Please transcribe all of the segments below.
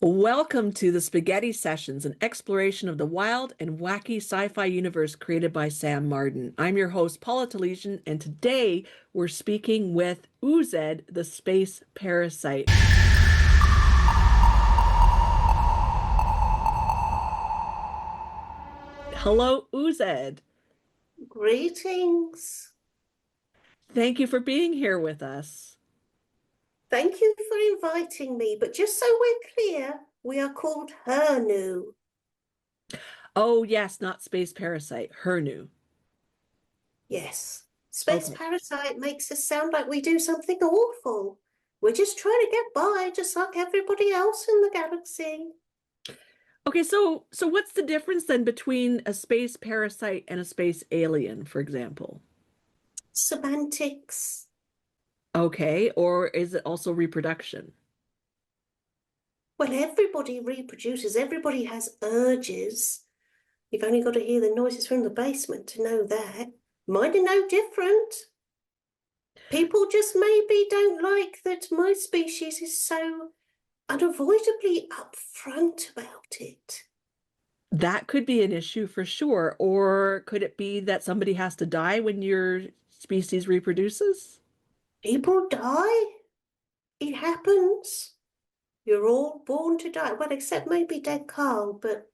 Welcome to the Spaghetti Sessions, an exploration of the wild and wacky sci-fi universe created by Sam Martin. I'm your host, Paula Talesian, and today we're speaking with Oozed, the space parasite. Hello, Oozed. Greetings. Thank you for being here with us. Thank you for inviting me, but just so we're clear, we are called Hurnoo. Oh, yes, not space parasite, Hurnoo. Yes, space Okay. parasite makes us sound like we do something awful. We're just trying to get by, just like everybody else in the galaxy. Okay, so what's the difference then between a space parasite and a space alien, for example? Semantics. Okay, or is it also reproduction? Well, everybody reproduces, everybody has urges. You've only got to hear the noises from the basement to know that. Mine are no different. People just maybe don't like that my species is so unavoidably upfront about it. That could be an issue for sure. Or could it be that somebody has to die when your species reproduces? People die. It happens. You're all born to die. Well, except maybe dead Carl, but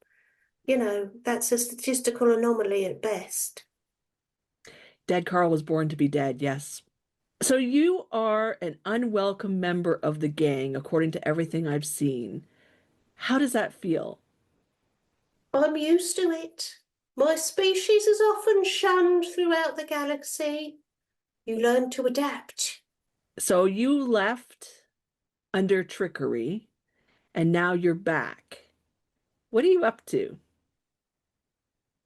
that's a statistical anomaly at best. Dead Carl was born to be dead, yes. So you are an unwelcome member of the gang, according to everything I've seen. How does that feel? I'm used to it. My species is often shunned throughout the galaxy. You learn to adapt. So you left under trickery, and now you're back. What are you up to?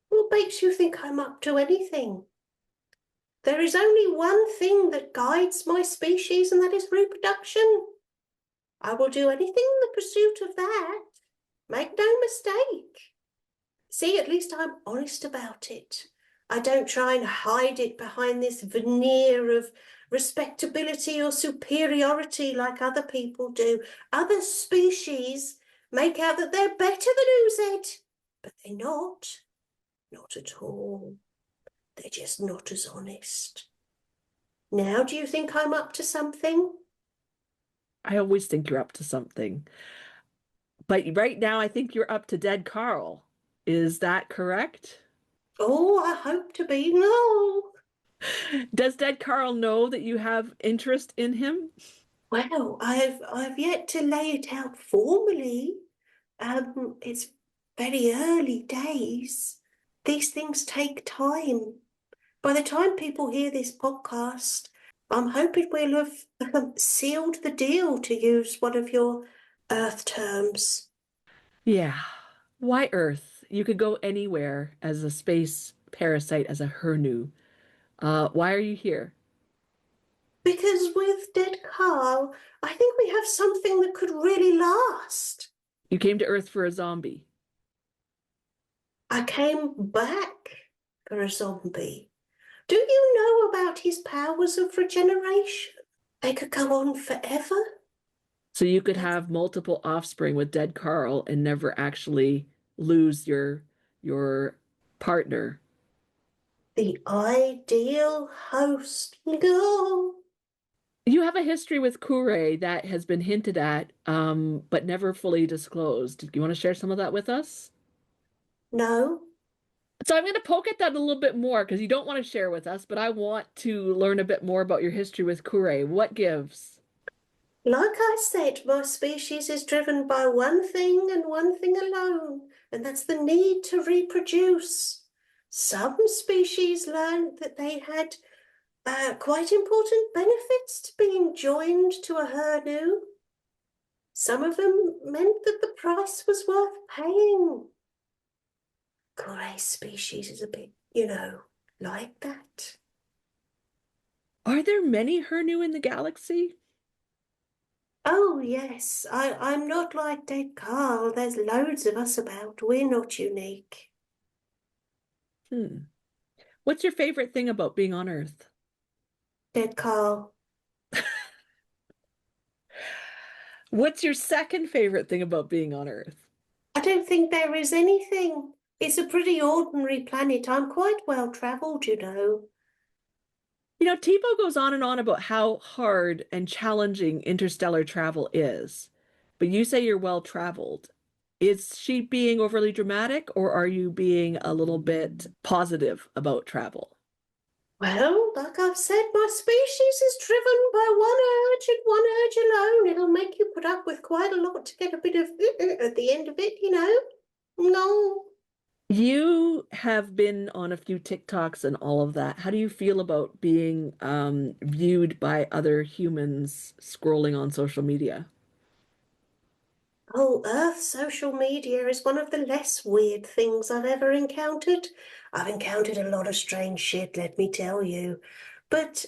What makes you think I'm up to anything? There is only one thing that guides my species, and that is reproduction. I will do anything in the pursuit of that. Make no mistake. See, at least I'm honest about it. I don't try and hide it behind this veneer of respectability or superiority like other people do. Other species make out that they're better than Oozed, but they're not. Not at all. They're just not as honest. Now, do you think I'm up to something? I always think you're up to something. But right now, I think you're up to dead Carl. Is that correct? Oh, I hope to be. No. Does dead Carl know that you have interest in him? Well, I've yet to lay it out formally. It's very early days. These things take time. By the time people hear this podcast, I'm hoping we'll have sealed the deal, to use one of your Earth terms. Yeah. Why Earth? You could go anywhere as a space parasite, as a Hurnoo. Why are you here? Because with Dead Carl, I think we have something that could really last. You came to Earth for a zombie. I came back for a zombie. Do you know about his powers of regeneration? They could go on forever. So you could That's have multiple offspring with dead Carl and never actually lose your partner. the ideal host. No, You have a history with Kure that has been hinted at, but never fully disclosed. Do you want to share some of that with us? no. So I'm going to poke at that a little bit more because you don't want to share with us, but I want to learn a bit more about your history with Kure. What gives? Like I said, my species is driven by one thing and one thing alone, and that's the need to reproduce. Some species learned that they had quite important benefits to being joined to a Hurnoo. Some of them meant that the price was worth paying. Kore species is a bit, like that. Are there many Hurnu in the galaxy? Oh, yes, I'm not like Dead Carl. There's loads of us about. We're not unique. Hmm. What's your favorite thing about being on Earth? Dead Carl. What's your second favorite thing about being on Earth? I don't think there is anything. It's a pretty ordinary planet. I'm quite well traveled, you know. You know, Tipo goes on and on about how hard and challenging interstellar travel is, but you say you're well traveled. Is she being overly dramatic, or are you being a little bit positive about travel? Well, like I've said, my species is driven by one urge and one urge alone. It'll make you put up with quite a lot to get a bit of at the end of it, you know. No. You have been on a few TikToks and all of that. How do you feel about being viewed by other humans scrolling on social media? Oh, Earth social media is one of the less weird things I've ever encountered. I've encountered a lot of strange shit, let me tell you. But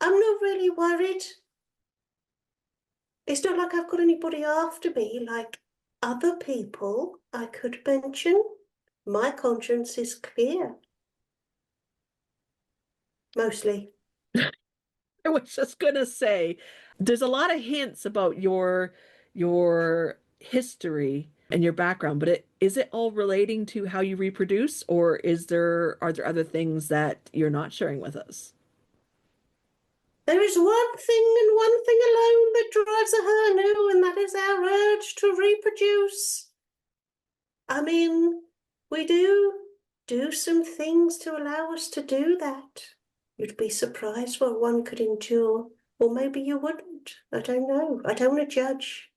I'm not really worried. It's not like I've got anybody after me like other people I could mention. My conscience is clear, mostly. I was just gonna say, there's a lot of hints about your history and your background, but is it all relating to how you reproduce, or are there other things that you're not sharing with us? There is one thing and one thing alone that drives a Hurnoo, and that is our urge to reproduce. I mean, we do some things to allow us to do that. You'd be surprised what one could endure, or maybe you wouldn't. I don't know. I don't want to judge.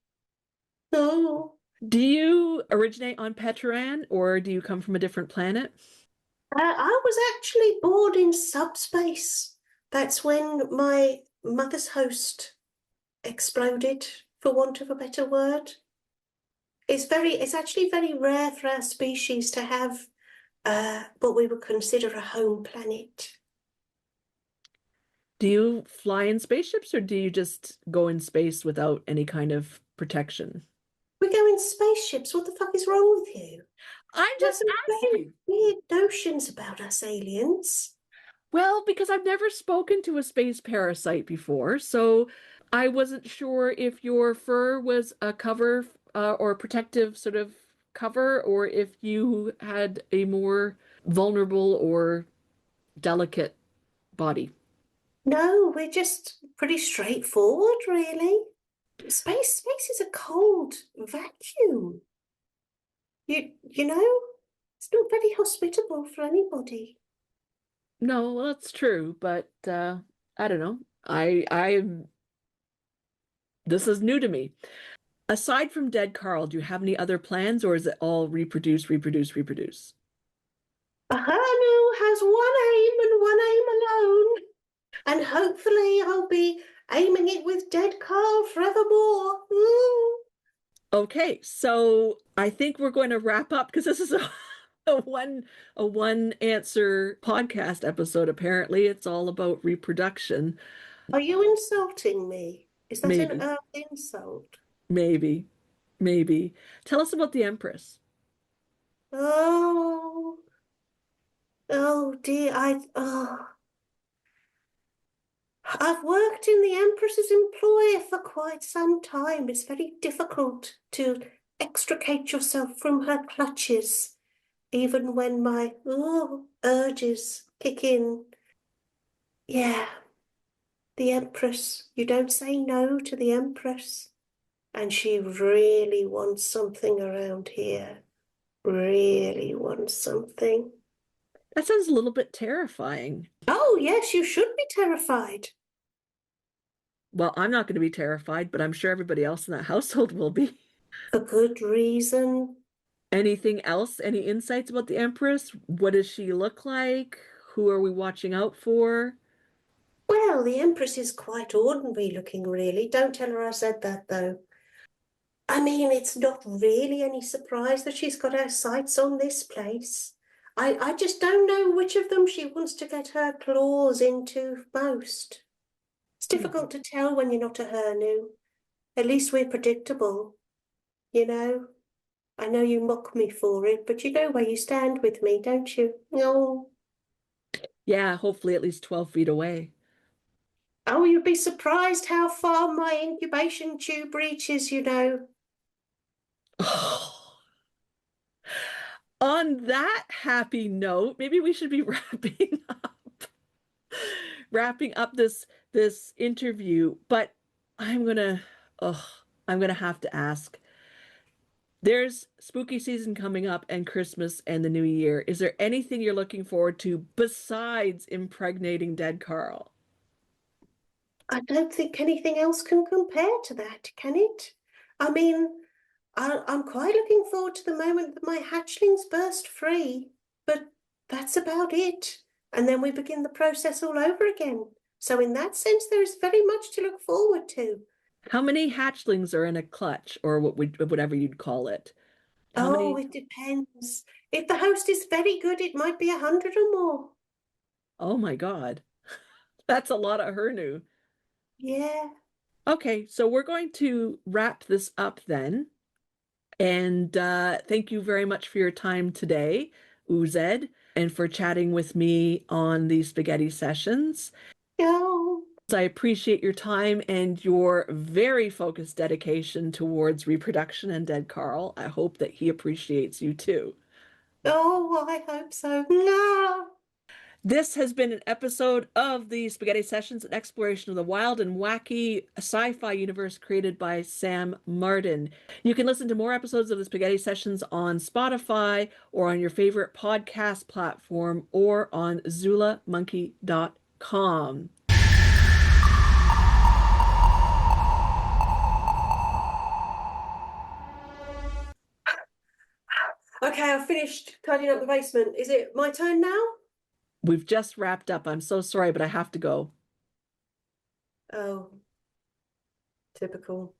No. Do you originate on Petran, or do you come from a different planet? I was actually born in subspace. That's when my mother's host exploded, for want of a better word. It's actually very rare for our species to have what we would consider a home planet. Do you fly in spaceships, or do you just go in space without any kind of protection? We go in spaceships. What the fuck is wrong with you? I'm You have just some very asking. weird notions about us aliens. Well, because I've never spoken to a space parasite before, so I wasn't sure if your fur was a cover or a protective sort of cover, or if you had a more vulnerable or delicate body. No, we're just pretty straightforward, really. Space is a cold vacuum. You know, it's not very hospitable for anybody. No, well, that's true, but I don't know. I this is new to me. Aside from Dead Carl, do you have any other plans, or is it all reproduce, reproduce, reproduce? A Hanu has one aim and one aim alone, and hopefully I'll be aiming it with Dead Carl forevermore. Ooh. Okay, so I think we're going to wrap up because this is a one answer podcast episode. Apparently, it's all about reproduction. Are you insulting me? Is that an Maybe, earth insult? maybe, maybe. Tell us about the Empress. Oh, oh dear, I've worked in the Empress's employ for quite some time. It's very difficult to extricate yourself from her clutches, even when my urges kick in. Yeah, the Empress. You don't say no to the Empress. And she really wants something around here. Really wants something. That sounds a little bit terrifying. Oh, yes, you should be terrified. Well, I'm not going to be terrified, but I'm sure everybody else in that household will be. For good reason. Anything else? Any insights about the Empress? What does she look like? Who are we watching out for? Well, the Empress is quite ordinary looking, really. Don't tell her I said that, though. I mean, it's not really any surprise that she's got her sights on this place. I just don't know which of them she wants to get her claws into most. It's difficult to tell when you're not a Hurnu. At least we're predictable, you know? I know you mock me for it, but you know where you stand with me, don't you? No. Yeah, hopefully at least 12 feet away. Oh, you'd be surprised how far my incubation tube reaches, you know. On that happy note, maybe we should be wrapping up this interview, but I'm gonna oh, I'm gonna have to ask. There's spooky season coming up and Christmas and the new year. Is there anything you're looking forward to besides impregnating dead Carl? I don't think anything else can compare to that, can it? I mean, I'm quite looking forward to the moment that my hatchlings burst free, but that's about it. And then we begin the process all over again. So in that sense, there is very much to look forward to. How many hatchlings are in a clutch, or whatever you'd call it? How Oh, many? it depends. If the host is very good, it might be 100 or more. Oh my God. That's a lot of Hurnoo. Yeah. Okay, so we're going to wrap this up then. And thank you very much for your time today, Oozed, and for chatting with me on these spaghetti sessions. Oh, I appreciate your time and your very focused dedication towards reproduction and dead Carl. I hope that he appreciates you too. oh, I hope so. No. This has been an episode of the Spaghetti Sessions, an exploration of the wild and wacky sci-fi universe created by Sam Martin. You can listen to more episodes of the Spaghetti Sessions on Spotify or on your favorite podcast platform or on ZoolaMonkey.com. Okay, I've finished tidying up the basement. Is it my turn now? We've just wrapped up. I'm so sorry, but I have to go. Oh, typical.